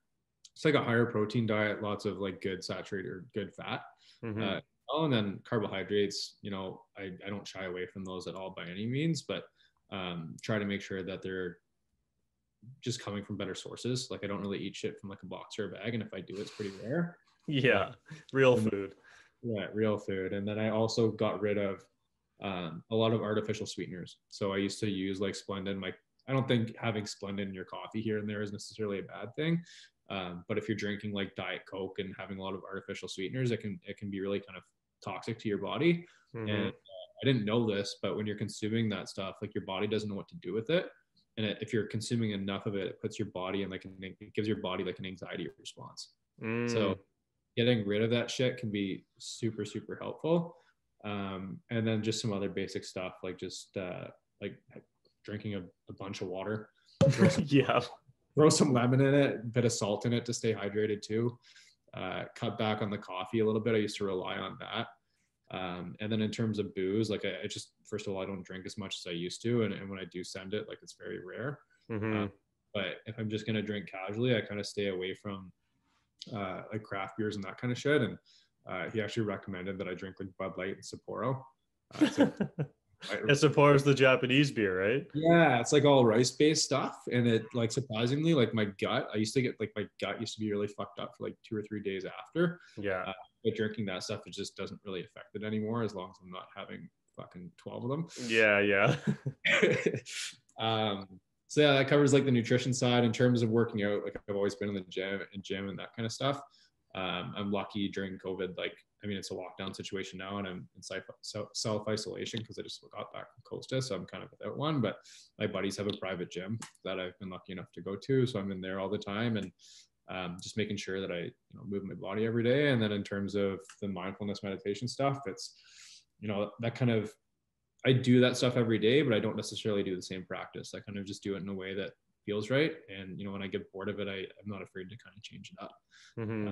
It's like a higher protein diet, lots of like good saturated or good fat.
Hmm.
Uh, and then carbohydrates, I don't shy away from those at all by any means, but try to make sure that they're just coming from better sources. Like I don't really eat shit from like a box or a bag, and if I do, it's pretty rare.
Yeah. Real
And
food.
yeah, real food. And then I also got rid of a lot of artificial sweeteners. So I used to use like Splenda. I don't think having Splenda in your coffee here and there is necessarily a bad thing. But if you're drinking like Diet Coke and having a lot of artificial sweeteners, it can be really kind of toxic to your body. And
Hmm.
I didn't know this, but when you're consuming that stuff, like your body doesn't know what to do with it. And if you're consuming enough of it, it puts your body in it gives your body like an anxiety response. So
Mm.
getting rid of that shit can be super, super helpful. And then just some other basic stuff like just like drinking a bunch of water, throw some,
Yeah.
throw some lemon in it, a bit of salt in it to stay hydrated too. Cut back on the coffee a little bit. I used to rely on that. And then in terms of booze, like I just, first of all, I don't drink as much as I used to. And when I do send it, like it's very rare.
Hmm.
But if I'm just going to drink casually, I kind of stay away from like craft beers and that kind of shit. And he actually recommended that I drink like Bud Light and Sapporo. It's like,
As opposed to the Japanese beer, right?
yeah, it's like all rice based stuff. And it like surprisingly, like my gut, I used to get like my gut used to be really fucked up for like 2 or 3 days after.
Yeah.
But drinking that stuff, it just doesn't really affect it anymore as long as I'm not having fucking 12 of them.
Yeah. Yeah.
um, so yeah, that covers like the nutrition side. In terms of working out, like I've always been in the gym and that kind of stuff. I'm lucky during COVID, like, I mean, it's a lockdown situation now and I'm in self-isolation because I just got back from Costa. So I'm kind of without one, but my buddies have a private gym that I've been lucky enough to go to. So I'm in there all the time and just making sure that I move my body every day. And then in terms of the mindfulness meditation stuff, it's, that kind of, I do that stuff every day, but I don't necessarily do the same practice. I kind of just do it in a way that feels right. And, when I get bored of it, I'm not afraid to kind of change it up.
Hmm.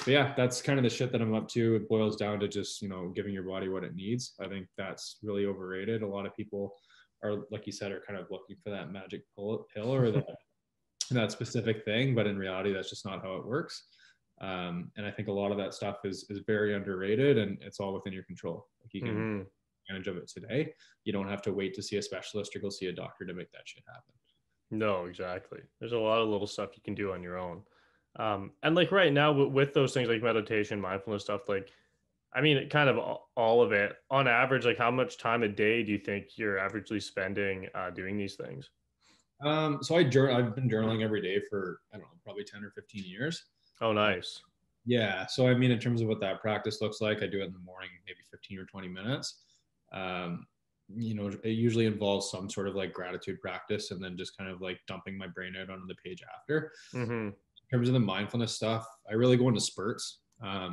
But yeah, that's kind of the shit that I'm up to. It boils down to just, giving your body what it needs. I think that's really overrated. A lot of people are, like you said, are kind of looking for that magic pill or that specific thing. But in reality, that's just not how it works. And I think a lot of that stuff is very underrated and it's all within your control. Like you can
Hmm.
advantage of it today. You don't have to wait to see a specialist or go see a doctor to make that shit happen.
No, exactly. There's a lot of little stuff you can do on your own. And like right now with those things like meditation, mindfulness stuff, like, I mean, kind of all of it on average, like how much time a day do you think you're averagely spending doing these things?
So I've been journaling every day for, I don't know, probably 10 or 15 years.
Oh,
Uh,
nice.
yeah. So, I mean, in terms of what that practice looks like, I do it in the morning, maybe 15 or 20 minutes. Um, it usually involves some sort of like gratitude practice and then just kind of like dumping my brain out onto the page after.
Hmm.
In terms of the mindfulness stuff, I really go into spurts. I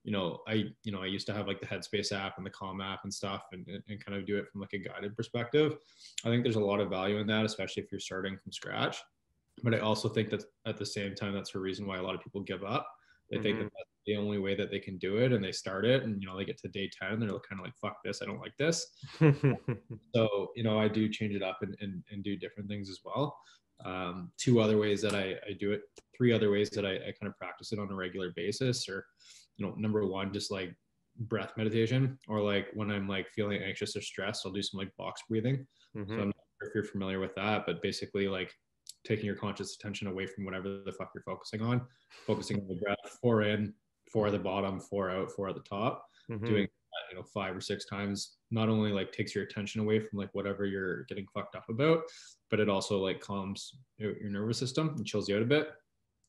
used to have like the Headspace app and the Calm app and stuff and kind of do it from like a guided perspective. I think there's a lot of value in that, especially if you're starting from scratch. But I also think that at the same time, that's a reason why a lot of people give up. They think that that's the only way that they can do it, and they start it, and they get to day 10, and they're kind of like, fuck this, I don't like this. So I do change it up and do different things as well. Two other ways that I do it, three other ways that I kind of practice it on a regular basis, or number one, just like breath meditation, or like when I'm like feeling anxious or stressed, I'll do some like box breathing. So I'm not sure if you're familiar with that, but basically like taking your conscious attention away from whatever the fuck you're focusing on the breath, 4 in, 4 at the bottom, 4 out, 4 at the top. Doing that 5 or 6 times not only like takes your attention away from like whatever you're getting fucked up about, but it also like calms your nervous system and chills you out a bit.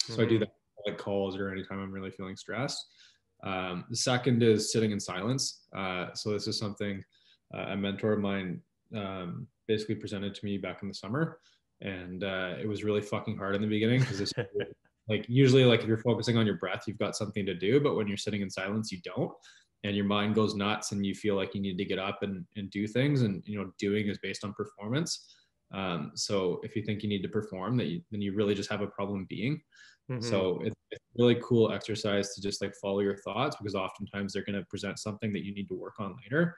So I do that like calls or anytime I'm really feeling stressed. The second is sitting in silence. So this is something a mentor of mine basically presented to me back in the summer. And it was really fucking hard in the beginning because it's like usually like if you're focusing on your breath, you've got something to do, but when you're sitting in silence, you don't, and your mind goes nuts and you feel like you need to get up and do things. And, doing is based on performance. So if you think you need to perform, then you really just have a problem being. So it's a really cool exercise to just like follow your thoughts, because oftentimes they're going to present something that you need to work on later.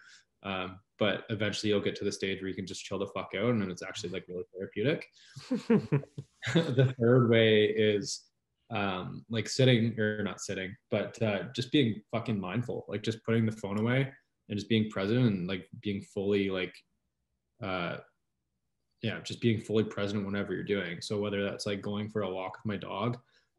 But eventually you'll get to the stage where you can just chill the fuck out, and then it's actually like really therapeutic. The third way is like sitting, or not sitting, but just being fucking mindful, like just putting the phone away and just being present, and like being fully like just being fully present whenever you're doing. So whether that's like going for a walk with my dog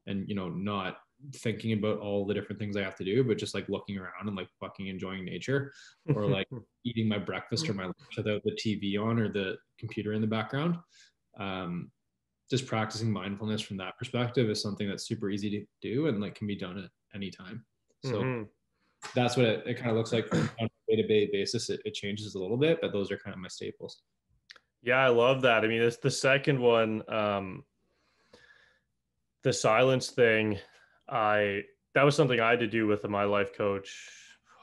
and not thinking about all the different things I have to do, but just like looking around and like fucking enjoying nature, or like eating my breakfast or my lunch without the TV on or the computer in the background. Just practicing mindfulness from that perspective is something that's super easy to do and like can be done at any time. So that's what it kind of looks like on a day-to-day basis. It changes a little bit, but those are kind of my staples.
Yeah, I love that. I mean, it's the second one, the silence thing. That was something I had to do with my life coach.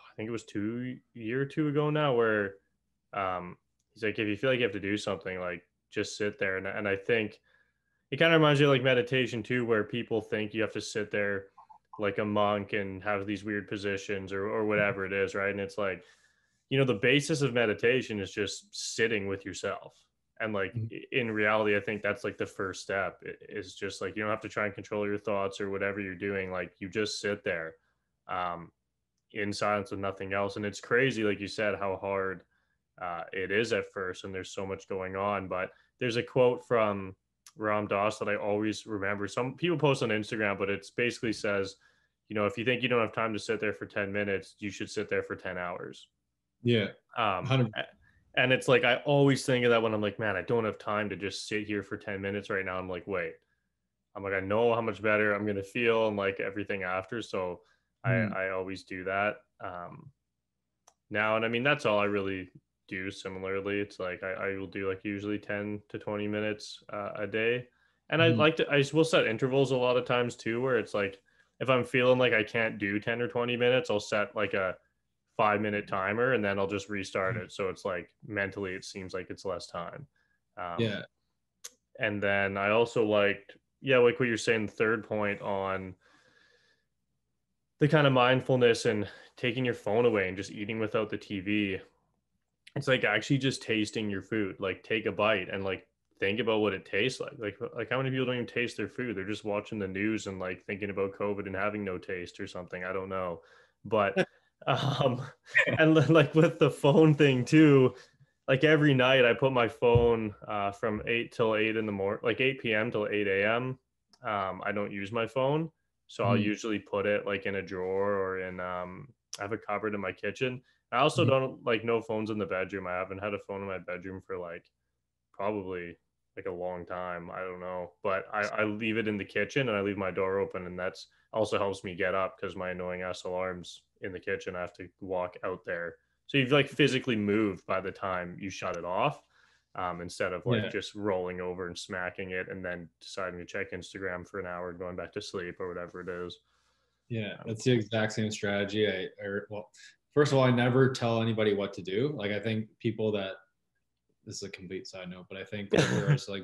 I think it was a year or two ago now, where he's like, if you feel like you have to do something, like just sit there. And I think it kind of reminds you of like meditation too, where people think you have to sit there like a monk and have these weird positions or whatever it is, right? And it's like, the basis of meditation is just sitting with yourself. And like in reality, I think that's like the first step, is just like, you don't have to try and control your thoughts or whatever you're doing. Like you just sit there in silence with nothing else. And it's crazy, like you said, how hard it is at first. And there's so much going on. But there's a quote from Ram Dass that I always remember. Some people post on Instagram, but it's basically says, if you think you don't have time to sit there for 10 minutes, you should sit there for 10 hours.
Yeah.
And it's like, I always think of that when I'm like, man, I don't have time to just sit here for 10 minutes right now. I'm like, I know how much better I'm going to feel and like everything after. So I always do that now. And I mean, that's all I really do. Similarly, it's like, I will do like usually 10 to 20 minutes a day. And I will set intervals a lot of times too, where it's like, if I'm feeling like I can't do 10 or 20 minutes, I'll set like a 5-minute timer and then I'll just restart it. So it's like mentally, it seems like it's less time. And then I also liked, like what you're saying, the third point on the kind of mindfulness and taking your phone away and just eating without the TV. It's like actually just tasting your food, like take a bite and like think about what it tastes like. Like how many people don't even taste their food? They're just watching the news and like thinking about COVID and having no taste or something. I don't know. But and like with the phone thing too, like every night I put my phone from 8 till 8 in the morning, like 8 p.m. till 8 a.m. I don't use my phone. So I'll usually put it like in a drawer or in I have a cupboard in my kitchen. I also don't like no phones in the bedroom. I haven't had a phone in my bedroom for like probably like a long time. I don't know, but I leave it in the kitchen and I leave my door open, and that's also helps me get up because my annoying ass alarm's in the kitchen. I have to walk out there. So you've like physically moved by the time you shut it off, instead of like just rolling over and smacking it and then deciding to check Instagram for an hour and going back to sleep or whatever it is.
Yeah, that's the exact same strategy. Well, first of all, I never tell anybody what to do. Like I think people that, this is a complete side note, but I think there's like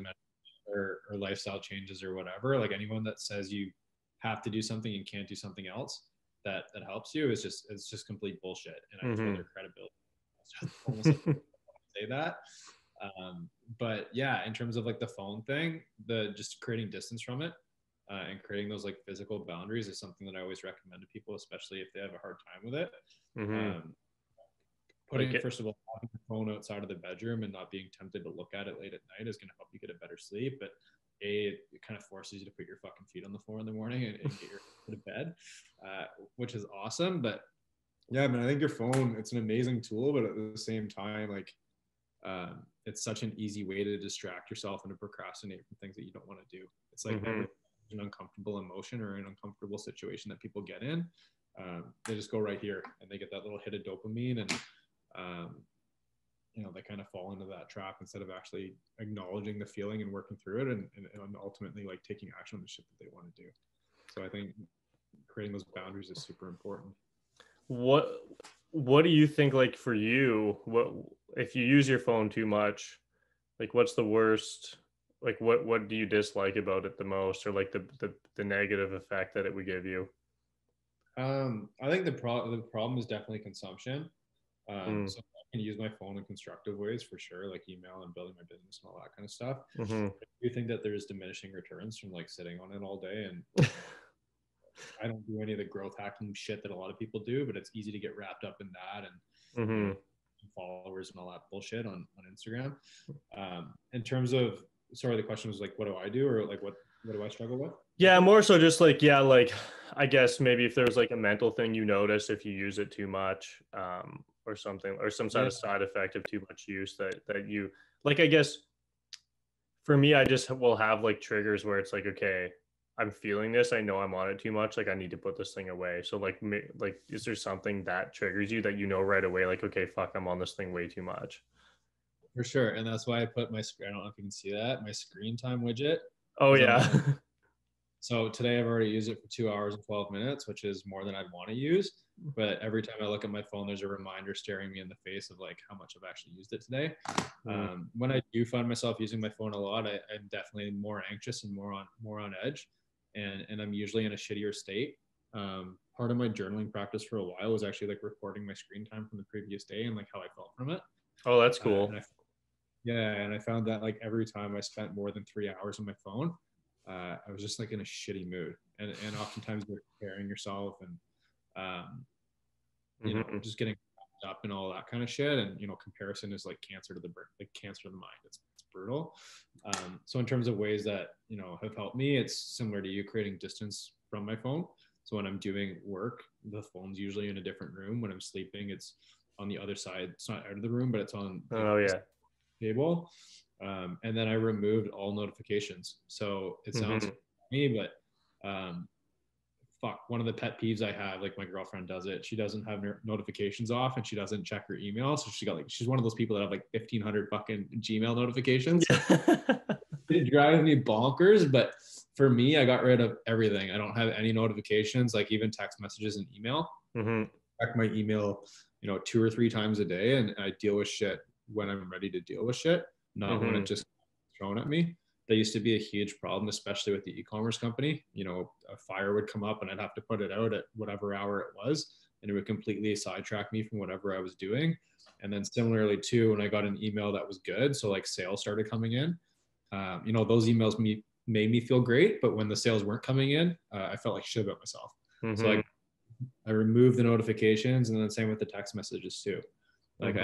or lifestyle changes or whatever. Like anyone that says you have to do something and can't do something else that helps you is just complete bullshit. And I feel their credibility. It's almost like say that. But yeah, in terms of like the phone thing, the just creating distance from it and creating those like physical boundaries is something that I always recommend to people, especially if they have a hard time with it. Putting it, first of all, having the phone outside of the bedroom and not being tempted to look at it late at night is going to help you get a better sleep. But it kind of forces you to put your fucking feet on the floor in the morning and get your to bed, which is awesome. But yeah, I mean, I think your phone, it's an amazing tool, but at the same time, like, it's such an easy way to distract yourself and to procrastinate from things that you don't want to do. It's like an uncomfortable emotion or an uncomfortable situation that people get in. They just go right here and they get that little hit of dopamine and, they kind of fall into that trap instead of actually acknowledging the feeling and working through it and ultimately like taking action on the shit that they want to do. So I think creating those boundaries is super important.
What do you think, like for you, what if you use your phone too much, like what's the worst, like what do you dislike about it the most, or like the negative effect that it would give you?
I think the problem is definitely consumption. So I can use my phone in constructive ways for sure, like email and building my business and all that kind of stuff. I do think that there's diminishing returns from like sitting on it all day, and I don't do any of the growth hacking shit that a lot of people do, but it's easy to get wrapped up in that and followers and all that bullshit on Instagram. In terms of, sorry, the question was like, what do I do, or like what do I struggle with?
Yeah, more so just like, yeah, like I guess maybe if there's like a mental thing you notice if you use it too much, or something, or some sort of side effect of too much use that you like. I guess for me, I just will have like triggers where it's like, okay, I'm feeling this, I know I'm on it too much, like I need to put this thing away. So like is there something that triggers you that you know right away, like, okay, fuck, I'm on this thing way too much?
For sure. And that's why I put my screen, I don't know if you can see that, my screen time widget.
Oh yeah.
So today I've already used it for 2 hours and 12 minutes, which is more than I'd want to use. But every time I look at my phone, there's a reminder staring me in the face of like how much I've actually used it today. When I do find myself using my phone a lot, I'm definitely more anxious and more on edge. And I'm usually in a shittier state. Part of my journaling practice for a while was actually like recording my screen time from the previous day and like how I felt from it.
Oh, that's cool.
And I found that like every time I spent more than 3 hours on my phone, I was just like in a shitty mood, and oftentimes you're comparing yourself and just getting up and all that kind of shit. And comparison is like cancer to the mind. It's brutal. So in terms of ways that have helped me, it's similar to you, creating distance from my phone. So when I'm doing work, the phone's usually in a different room. When I'm sleeping, it's on the other side. It's not out of the room, but it's on the table. And then I removed all notifications. So it sounds funny, but one of the pet peeves I have, like my girlfriend does it. She doesn't have notifications off and she doesn't check her email. So she's one of those people that have like 1,500 fucking Gmail notifications. It drives me bonkers. But for me, I got rid of everything. I don't have any notifications, like even text messages and email. Check my email, 2 or 3 times a day, and I deal with shit when I'm ready to deal with shit, not when it just thrown at me. That used to be a huge problem, especially with the e-commerce company. A fire would come up and I'd have to put it out at whatever hour it was, and it would completely sidetrack me from whatever I was doing. And then similarly too, when I got an email that was good, so like sales started coming in, those emails made me feel great, but when the sales weren't coming in, I felt like shit about myself. So I removed the notifications, and then same with the text messages too. Like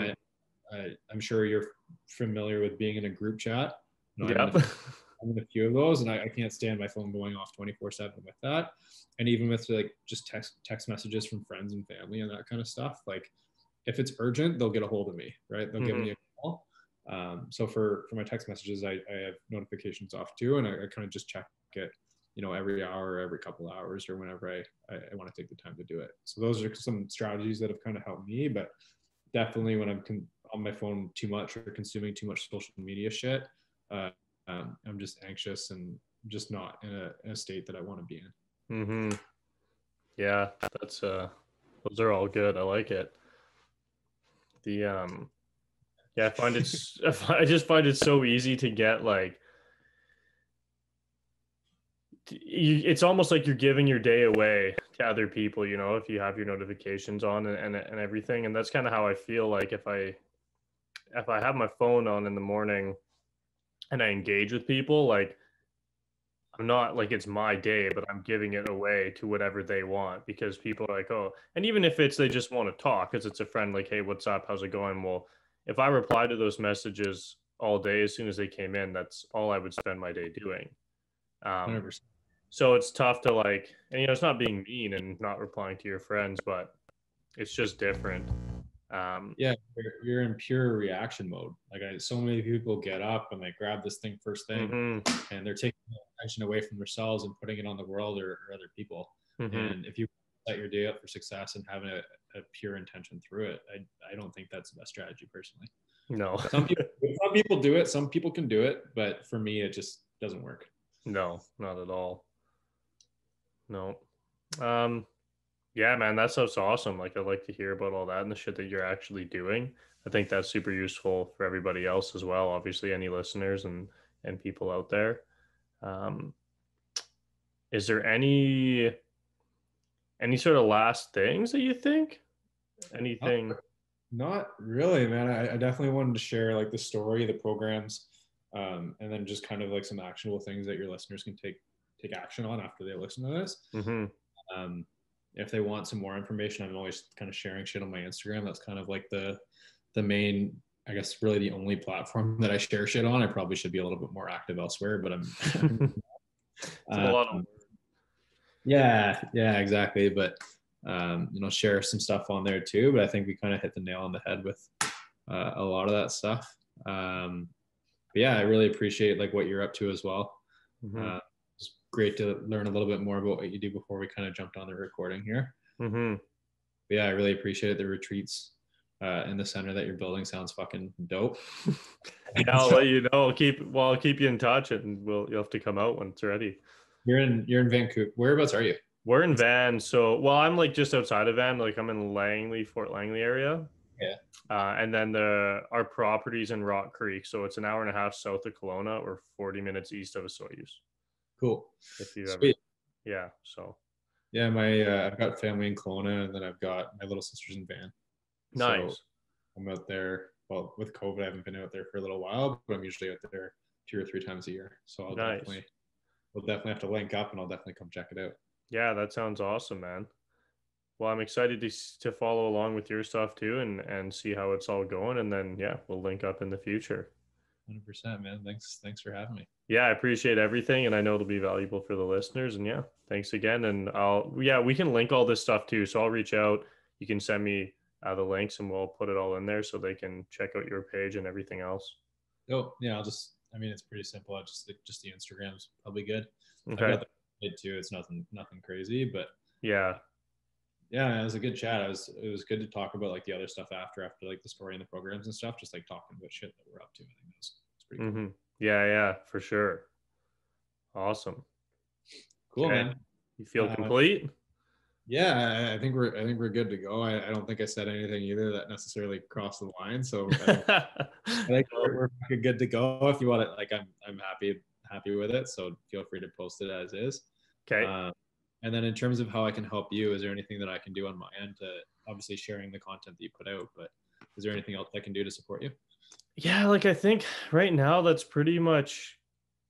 I'm sure you're familiar with being in a group chat. I'm in a few of those, and I can't stand my phone going off 24/7 with that. And even with like just text messages from friends and family and that kind of stuff, like if it's urgent, they'll get a hold of me, right? They'll give me a call. So for my text messages, I have notifications off too, and I kind of just check it, every hour or every couple of hours or whenever I want to take the time to do it. So those are some strategies that have kind of helped me. But definitely when I'm on my phone too much or consuming too much social media shit, I'm just anxious and just not in a state that I want to be in.
Yeah, that's those are all good. I like it. I just find it so easy to get like it's almost like you're giving your day away to other people, you know, if you have your notifications on and everything. And that's kind of how I feel like if I have my phone on in the morning and I engage with people, like I'm not like it's my day, but I'm giving it away to whatever they want because people are like, oh, and even if it's they just want to talk because it's a friend, like, hey, what's up? How's it going? Well, if I reply to those messages all day as soon as they came in, that's all I would spend my day doing.
100%.
So it's tough to like, and you know, it's not being mean and not replying to your friends, but it's just different.
Yeah, you're in pure reaction mode. Like so many people get up and they grab this thing first thing, and they're taking attention away from themselves and putting it on the world or other people. And if you set your day up for success and having a pure intention through it, I don't think that's the best strategy personally.
No.
Some people do it. Some people can do it, but for me, it just doesn't work.
No, not at all. No. Yeah, man, that stuff's awesome. Like, I'd like to hear about all that and the shit that you're actually doing. I think that's super useful for everybody else as well. Obviously, any listeners and people out there. Is there any sort of last things that you think? Anything?
Not really, man. I definitely wanted to share like the story, the programs, and then just kind of like some actionable things that your listeners can take action on after they listen to this. If they want some more information, I'm always kind of sharing shit on my Instagram. That's kind of like the main, I guess, really the only platform that I share shit on. I probably should be a little bit more active elsewhere, but I'm
a lot of
yeah, exactly. But you know, share some stuff on there too. But I think we kind of hit the nail on the head with a lot of that stuff. But yeah, I really appreciate like what you're up to as well. It's great to learn a little bit more about what you do before we kind of jumped on the recording here. But yeah, I really appreciate it. The retreats in the center that you're building sounds fucking dope.
Yeah, I'll let you know. I'll keep you in touch, and you'll have to come out when it's ready.
You're in Vancouver. Whereabouts are you?
We're in Van. So, well, I'm like just outside of Van. Like I'm in Langley, Fort Langley area.
Yeah.
And then our property's in Rock Creek. So it's an hour and a half south of Kelowna or 40 minutes east of Osoyoos.
Cool.
If you
Sweet.
Yeah. So.
Yeah, I've got family in Kelowna, and then I've got my little sisters in Van.
Nice.
So I'm out there. Well, with COVID, I haven't been out there for a little while, but I'm usually out there 2 or 3 times a year. So we'll definitely have to link up, and I'll definitely come check it out.
Yeah, that sounds awesome, man. Well, I'm excited to follow along with your stuff too, and see how it's all going, and then yeah, we'll link up in the future.
100%, man. Thanks for having me.
Yeah, I appreciate everything, and I know it'll be valuable for the listeners. And yeah, thanks again. And we can link all this stuff too. So I'll reach out. You can send me the links, and we'll put it all in there so they can check out your page and everything else.
Oh yeah, it's pretty simple. Just the Instagram's probably good.
Okay.
I got the too. It's nothing crazy, but
yeah,
it was a good chat. It was good to talk about like the other stuff after like the story and the programs and stuff. Just like talking about shit that we're up to. I think it's pretty cool.
Yeah, for sure. Awesome.
Cool,
okay.
Man.
You feel complete?
Yeah, I think we're good to go. I don't think I said anything either that necessarily crossed the line. So I think we're good to go. If you want it, like I'm happy with it. So feel free to post it as is.
Okay.
And then in terms of how I can help you, is there anything that I can do on my end to obviously sharing the content that you put out, but is there anything else I can do to support you?
Yeah, like I think right now that's pretty much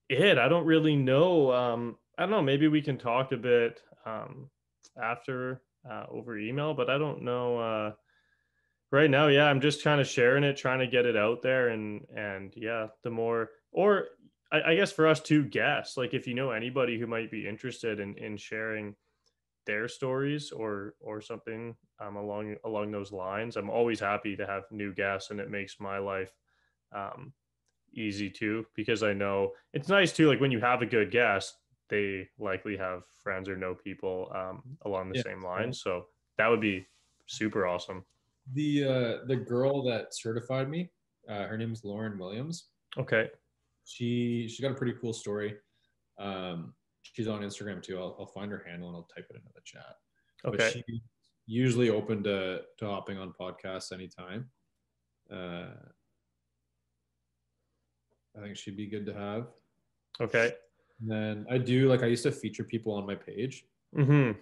it. I don't really know. I don't know. Maybe we can talk a bit after over email, but I don't know. Right now, yeah, I'm just kind of sharing it, trying to get it out there, and yeah, the more, or I guess for us to guess, like if you know anybody who might be interested in sharing their stories or something along those lines, I'm always happy to have new guests, and it makes my life easy too, because I know it's nice too, like when you have a good guest, they likely have friends or know people along the same lines, so that would be super awesome.
The girl that certified me, her name is Lauren Williams.
Okay.
She's got a pretty cool story. She's on Instagram too. I'll find her handle and I'll type it into the chat.
Okay.
But she's usually open to hopping on podcasts anytime. I think she'd be good to have.
Okay.
And then I used to feature people on my page.
Mm-hmm.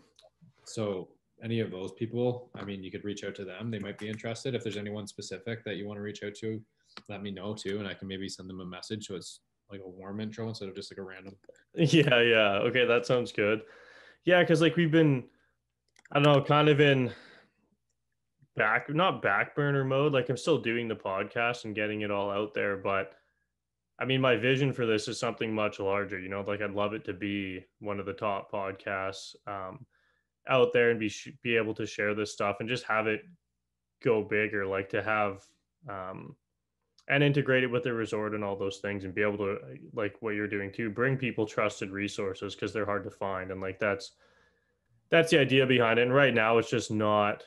So any of those people, I mean, you could reach out to them. They might be interested. If there's anyone specific that you want to reach out to, let me know too. And I can maybe send them a message. So it's like a warm intro instead of just like a random.
Yeah. Yeah. Okay. That sounds good. Yeah. Cause like we've been, I don't know, kind of in not back burner mode. Like I'm still doing the podcast and getting it all out there, but I mean, my vision for this is something much larger, you know, like I'd love it to be one of the top podcasts out there and be able to share this stuff and just have it go bigger, like to have and integrate it with the resort and all those things and be able to, like what you're doing too, bring people trusted resources because they're hard to find. And like that's the idea behind it. And right now it's just not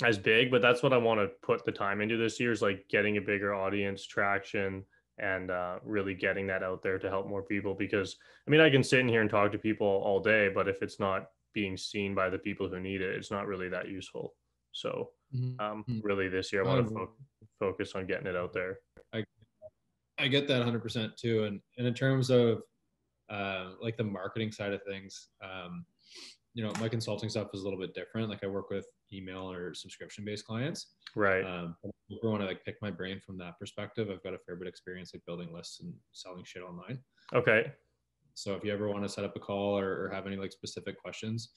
as big, but that's what I want to put the time into this year is like getting a bigger audience traction and really getting that out there to help more people. Because I mean, I can sit in here and talk to people all day, but if it's not being seen by the people who need it, it's not really that useful. So really this year I want to focus on getting it out there.
I get that 100% too. And in terms of like the marketing side of things, you know, my consulting stuff is a little bit different. Like I work with email or subscription based clients.
Right.
If you want to like pick my brain from that perspective, I've got a fair bit of experience like building lists and selling shit online.
Okay.
So if you ever want to set up a call or have any like specific questions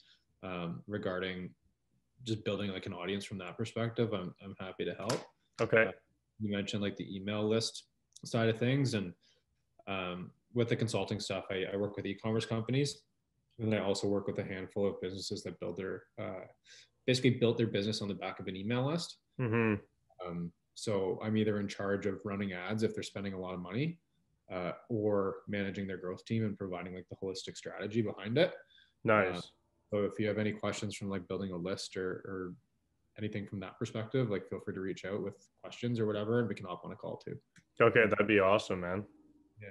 regarding just building like an audience from that perspective, I'm happy to help.
Okay.
You mentioned like the email list side of things, and with the consulting stuff, I work with e-commerce companies, and I also work with a handful of businesses that build their basically built their business on the back of an email list.
Mm-hmm.
So I'm either in charge of running ads if they're spending a lot of money, or managing their growth team and providing like the holistic strategy behind it.
Nice.
So if you have any questions from like building a list or anything from that perspective, like feel free to reach out with questions or whatever, and we can hop on a call too.
Okay, that'd be awesome, man.
Yeah.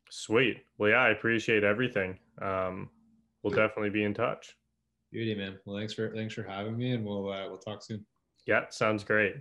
Sweet. Well, yeah, I appreciate everything. We'll definitely be in touch.
Beauty, man. Well, thanks for having me, and we'll talk soon.
Yeah, sounds great.